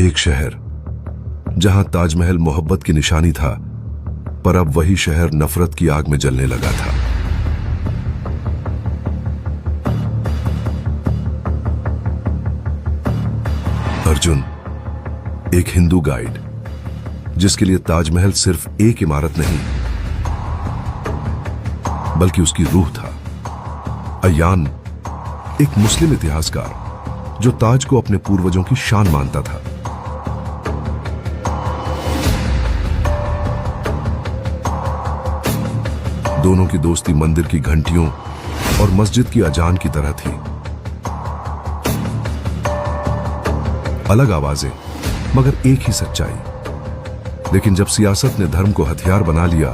एक शहर जहां ताजमहल मोहब्बत की निशानी था, पर अब वही शहर नफरत की आग में जलने लगा था। अर्जुन, एक हिंदू गाइड, जिसके लिए ताजमहल सिर्फ एक इमारत नहीं बल्कि उसकी रूह था। अयान, एक मुस्लिम इतिहासकार जो ताज को अपने पूर्वजों की शान मानता था। दोनों की दोस्ती मंदिर की घंटियों और मस्जिद की अजान की तरह थी। अलग आवाजें, मगर एक ही सच्चाई। लेकिन जब सियासत ने धर्म को हथियार बना लिया,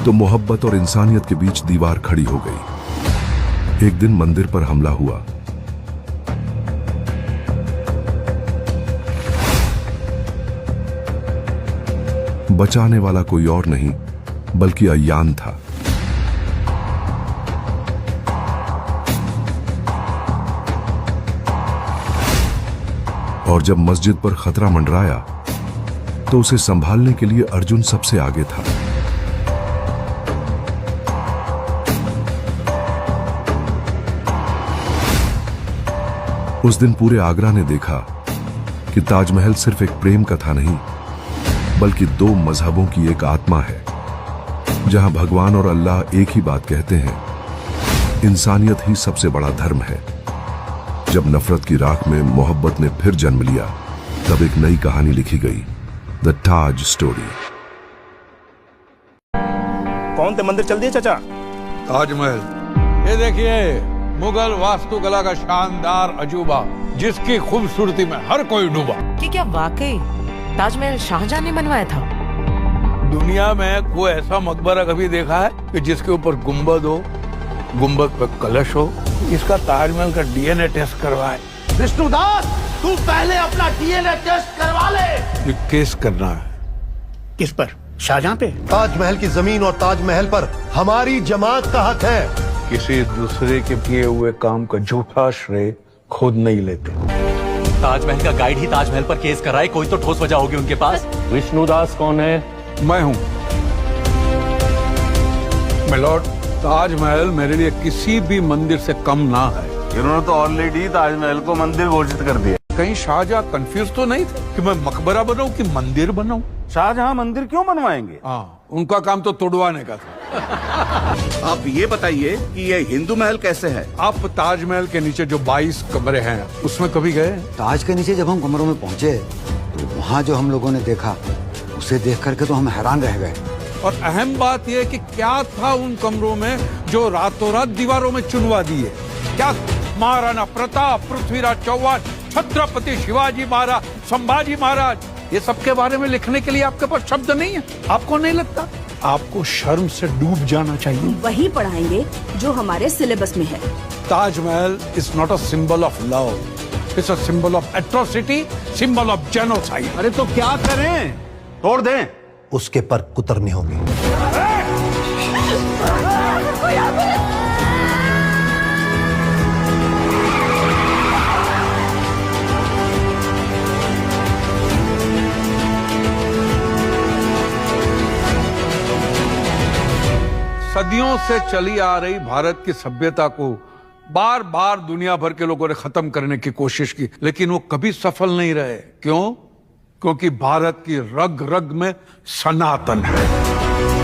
तो मोहब्बत और इंसानियत के बीच दीवार खड़ी हो गई। एक दिन मंदिर पर हमला हुआ। बचाने वाला कोई और नहीं बल्कि अयान था। और जब मस्जिद पर खतरा मंडराया, तो उसे संभालने के लिए अर्जुन सबसे आगे था। उस दिन पूरे आगरा ने देखा कि ताजमहल सिर्फ एक प्रेम कथा नहीं, बल्कि दो मजहबों की एक आत्मा है। जहां भगवान और अल्लाह एक ही बात कहते हैं, इंसानियत ही सबसे बड़ा धर्म है। जब नफरत की राख में मोहब्बत ने फिर जन्म लिया, तब एक नई कहानी लिखी गई, द ताज स्टोरी। कौन थे मंदिर चल दिए चाचा? ताजमहल। ये देखिए, मुगल वास्तुकला का शानदार अजूबा, जिसकी खूबसूरती में हर कोई डूबा। कि क्या वाकई ताजमहल शाहजहां ने बनवाया था? दुनिया में कोई ऐसा मकबरा कभी देखा है कि जिसके ऊपर गुंबद हो, गुंबद पर कलश हो? इसका ताजमहल का डीएनए टेस्ट करवाए। विष्णुदास, तू पहले अपना डीएनए टेस्ट करवा ले। ये केस करना है। किस पर? शाहजहां पे? ताजमहल की जमीन और ताजमहल पर हमारी जमात का हक है। किसी दूसरे के किए हुए काम का झूठा श्रेय खुद नहीं लेते। ताजमहल का गाइड ही ताजमहल पर केस कराए, कोई तो ठोस वजह होगी उनके पास। विष्णुदास कौन है? मैं हूं। मिलॉर्ड, ताजमहल मेरे लिए किसी भी मंदिर से कम ना है। इन्होंने तो ऑलरेडी ताजमहल को मंदिर घोषित कर दिया। कहीं शाहजहां कंफ्यूज तो नहीं थे कि मैं मकबरा बनाऊं कि मंदिर बनाऊं? शाहजहां मंदिर क्यों बनवाएंगे? हाँ, उनका काम तो तोड़वाने का था। आप ये बताइए कि ये हिंदू महल कैसे है? आप ताजमहल के नीचे जो 22 कमरे हैं, उसमें कभी गए? ताज के नीचे जब हम कमरों में पहुंचे, तो वहाँ जो हम लोगों ने देखा, उसे देख करके तो हम हैरान रह गए। और अहम बात यह कि क्या था उन कमरों में जो रातों रात दीवारों में चुनवा दिए? क्या महाराणा प्रताप, पृथ्वीराज चौहान, छत्रपति शिवाजी महाराज, संभाजी महाराज, ये सबके बारे में लिखने के लिए आपके पास शब्द नहीं है? आपको नहीं लगता? आपको शर्म से डूब जाना चाहिए। वही पढ़ाएंगे जो हमारे सिलेबस में है। Taj Mahal is not a symbol of love, it's a symbol of atrocity, symbol of genocide. अरे तो क्या करें? तोड़ दें? उसके पर कुतरनी होगी। सदियों से चली आ रही भारत की सभ्यता को बार बार दुनिया भर के लोगों ने खत्म करने की कोशिश की, लेकिन वो कभी सफल नहीं रहे। क्यों? क्योंकि भारत की रग रग में सनातन है।